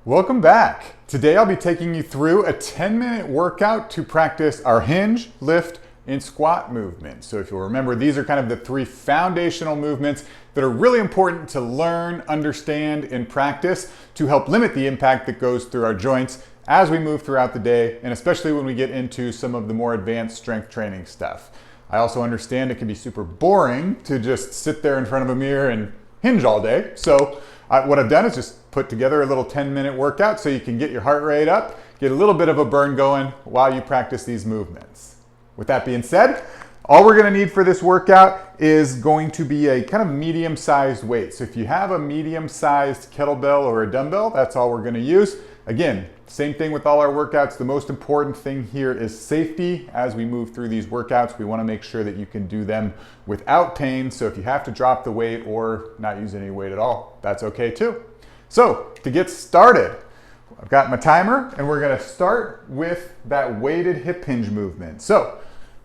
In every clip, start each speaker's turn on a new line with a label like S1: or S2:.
S1: Welcome back. Today I'll be taking you through a 10-minute workout to practice our hinge, lift, and squat movements. So if you'll remember, these are kind of the three foundational movements that are really important to learn, understand, and practice to help limit the impact that goes through our joints as we move throughout the day, and especially when we get into some of the more advanced strength training stuff. I also understand it can be super boring to just sit there in front of a mirror and hinge all day. So what I've done is just put together a little 10-minute workout so you can get your heart rate up, get a little bit of a burn going while you practice these movements. With that being said, all we're gonna need for this workout is going to be a kind of medium-sized weight. So if you have a medium-sized kettlebell or a dumbbell, that's all we're gonna use. Again, same thing with all our workouts. The most important thing here is safety. As we move through these workouts, we wanna make sure that you can do them without pain. So if you have to drop the weight or not use any weight at all, that's okay too. So to get started, I've got my timer and we're gonna start with that weighted hip hinge movement. So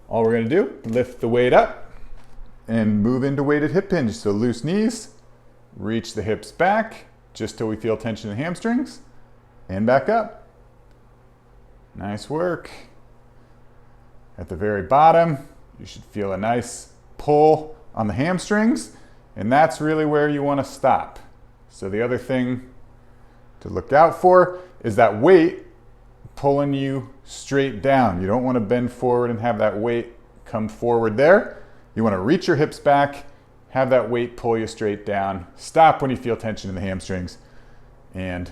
S1: all we're gonna do, lift the weight up and move into weighted hip hinge. So loose knees, reach the hips back just till we feel tension in the hamstrings and back up. Nice work. At the very bottom, you should feel a nice pull on the hamstrings, and that's really where you wanna stop. So the other thing to look out for is that weight pulling you straight down. You don't want to bend forward and have that weight come forward there. You want to reach your hips back, have that weight pull you straight down. Stop when you feel tension in the hamstrings and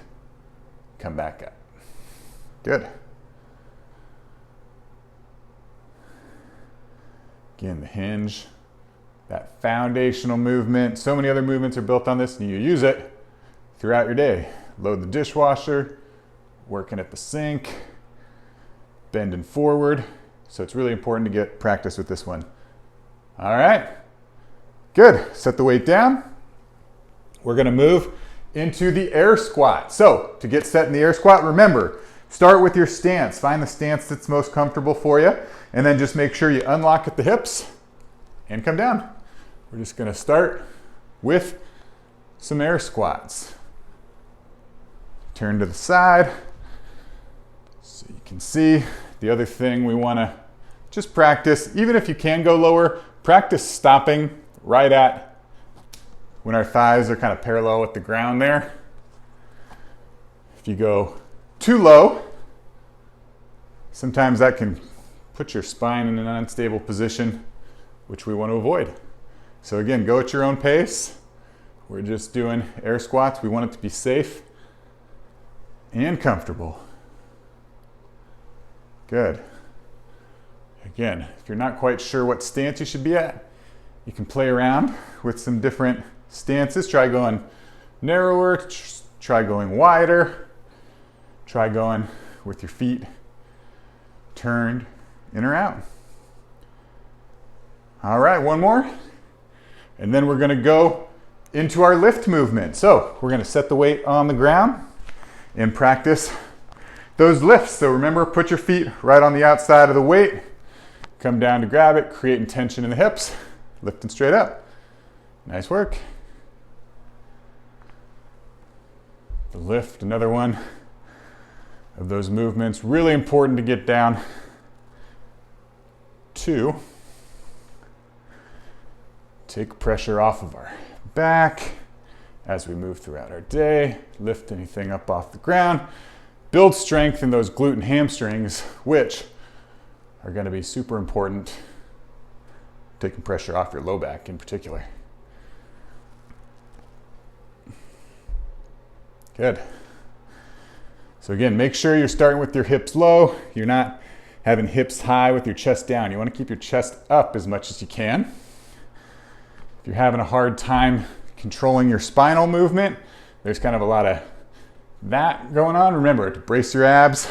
S1: come back up. Good. Again, the hinge, that foundational movement. So many other movements are built on this and you use it throughout your day. Load the dishwasher, working at the sink, bending forward. So it's really important to get practice with this one. All right, good. Set the weight down. We're gonna move into the air squat. So to get set in the air squat, remember, start with your stance. Find the stance that's most comfortable for you, and then just make sure you unlock at the hips and come down. We're just gonna start with some air squats. Turn to the side so you can see. The other thing we wanna just practice, even if you can go lower, practice stopping right at when our thighs are kind of parallel with the ground there. If you go too low, sometimes that can put your spine in an unstable position, which we want to avoid. So again, go at your own pace. We're just doing air squats. We want it to be safe and comfortable. Good. Again, if you're not quite sure what stance you should be at, you can play around with some different stances. Try going narrower, try going wider, try going with your feet turned in or out. All right, one more. And then we're gonna go into our lift movement. So we're gonna set the weight on the ground and practice those lifts. So remember, put your feet right on the outside of the weight, come down to grab it, creating tension in the hips, lifting straight up. Nice work. The lift, another one of those movements, really important to get down to take pressure off of our back as we move throughout our day, lift anything up off the ground, build strength in those glute and hamstrings, which are gonna be super important, taking pressure off your low back in particular. Good. So again, make sure you're starting with your hips low. You're not having hips high with your chest down. You wanna keep your chest up as much as you can. If you're having a hard time controlling your spinal movement, there's kind of a lot of that going on. Remember to brace your abs,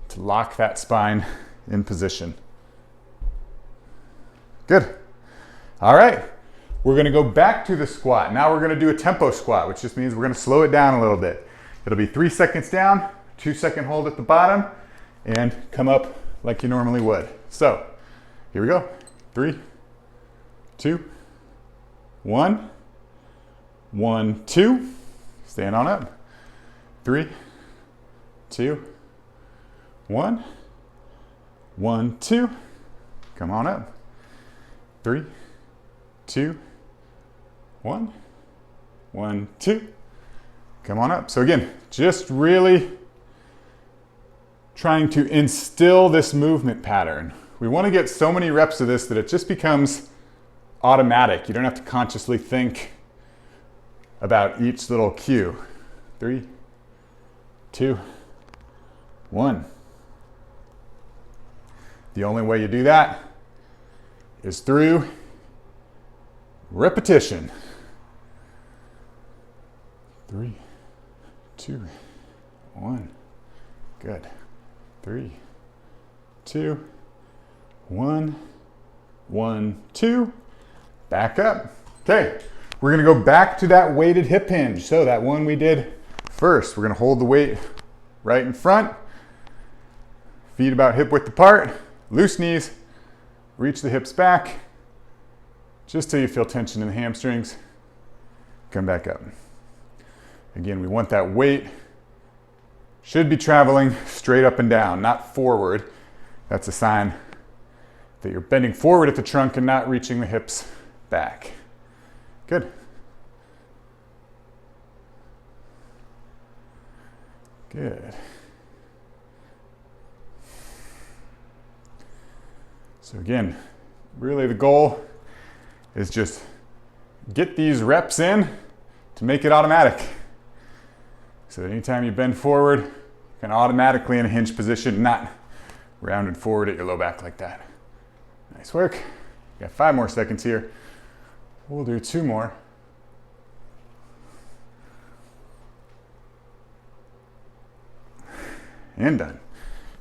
S1: to lock that spine in position. Good. All right, we're gonna go back to the squat. Now we're gonna do a tempo squat, which just means we're gonna slow it down a little bit. It'll be 3 seconds down, 2-second hold at the bottom, and come up like you normally would. So here we go. 3, 2, 1, 1, 2. Stand on up. 3, 2, 1. 1, 2. Come on up. 3, 2, 1. 1, 2. Come on up. So again, just really trying to instill this movement pattern. We want to get so many reps of this that it just becomes automatic. You don't have to consciously think about each little cue. 3, 2, 1. The only way you do that is through repetition. 3, 2, 1. Good. 3, 2, 1. 1, 2. Back up. Okay, we're gonna go back to that weighted hip hinge. So that one we did first, we're gonna hold the weight right in front, feet about hip width apart, loose knees, reach the hips back, just till you feel tension in the hamstrings. Come back up. Again, we want that weight, should be traveling straight up and down, not forward. That's a sign that you're bending forward at the trunk and not reaching the hips back. Good. Good. So again, really the goal is just get these reps in to make it automatic. So that anytime you bend forward, you're kind of automatically in a hinge position, not rounded forward at your low back like that. Nice work. Got 5 more seconds here. We'll do 2 more. And done.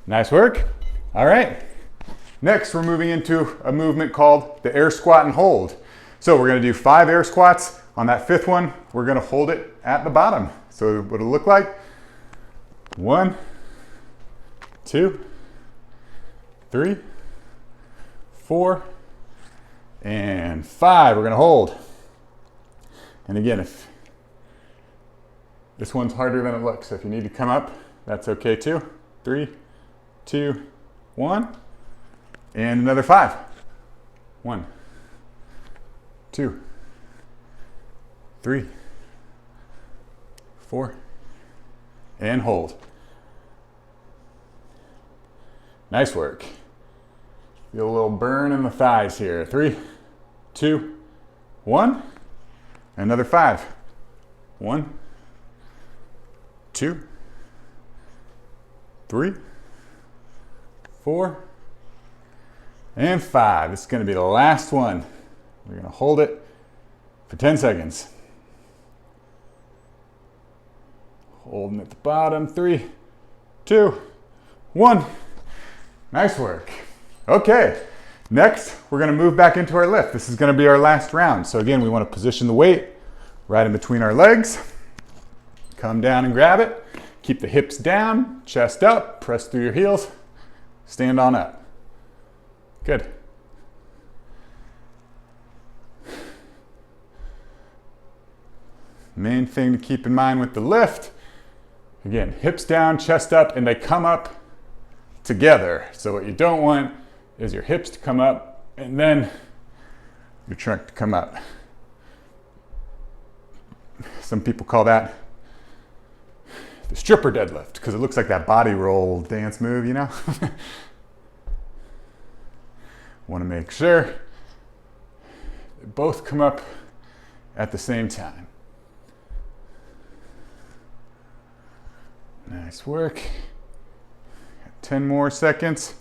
S1: Nice work. All right. Next, we're moving into a movement called the air squat and hold. So we're going to do 5 air squats. On that 5th one, we're going to hold it at the bottom. So what it'll look like: 1, 2, 3, 4, and 5. We're going to hold. And again, if this one's harder than it looks, so if you need to come up, that's okay too. 3, 2, 1, and another 5. 1, 2, 3, 4, and hold. Nice work. Feel a little burn in the thighs here. 3, 2, 1, another 5. 1, 2, 3, 4, and 5. This is going to be the last one. We're going to hold it for 10 seconds. Holding at the bottom. 3, 2, 1. Nice work. Okay, next we're going to move back into our lift. This is going to be our last round. So again, we want to position the weight right in between our legs. Come down and grab it. Keep the hips down, chest up, press through your heels, stand on up. Good. Main thing to keep in mind with the lift, again, hips down, chest up, and they come up together. So what you don't want is your hips to come up and then your trunk to come up. Some people call that the stripper deadlift because it looks like that body roll dance move, you know? Want to make sure they both come up at the same time. Nice work. 10 more seconds.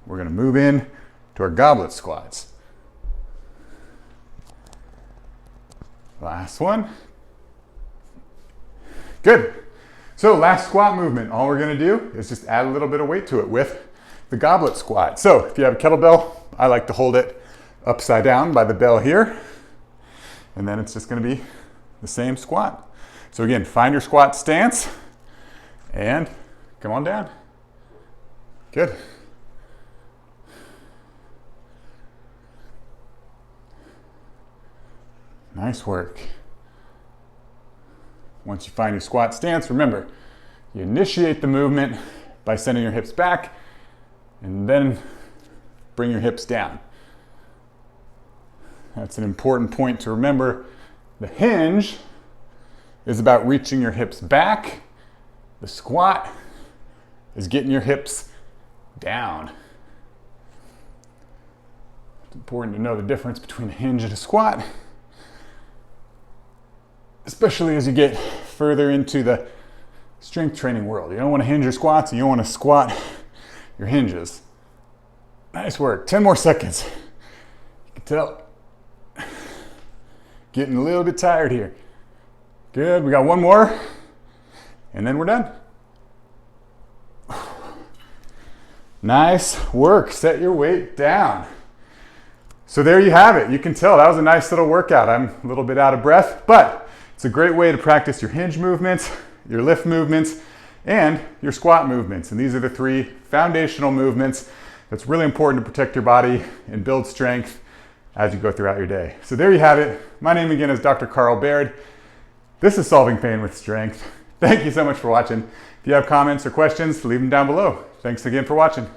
S1: We're going to move in to our goblet squats. Last one. Good. So last squat movement. All we're going to do is just add a little bit of weight to it with the goblet squat. So if you have a kettlebell, I like to hold it upside down by the bell here. And then it's just going to be the same squat. So again, find your squat stance and come on down. Good. Nice work. Once you find your squat stance, remember, you initiate the movement by sending your hips back and then bring your hips down. That's an important point to remember. The hinge is about reaching your hips back. The squat is getting your hips down. It's important to know the difference between a hinge and a squat, especially as you get further into the strength training world. You don't want to hinge your squats, and you don't want to squat your hinges. Nice work. 10 more seconds. You can tell, getting a little bit tired here. Good, we got one more, and then we're done. Nice work. Set your weight down. So there you have it. You can tell that was a nice little workout. I'm a little bit out of breath, but it's a great way to practice your hinge movements, your lift movements, and your squat movements. And these are the 3 foundational movements that's really important to protect your body and build strength as you go throughout your day. So there you have it. My name again is Dr. Carl Baird. This is Solving Pain with Strength. Thank you so much for watching. If you have comments or questions, leave them down below. Thanks again for watching.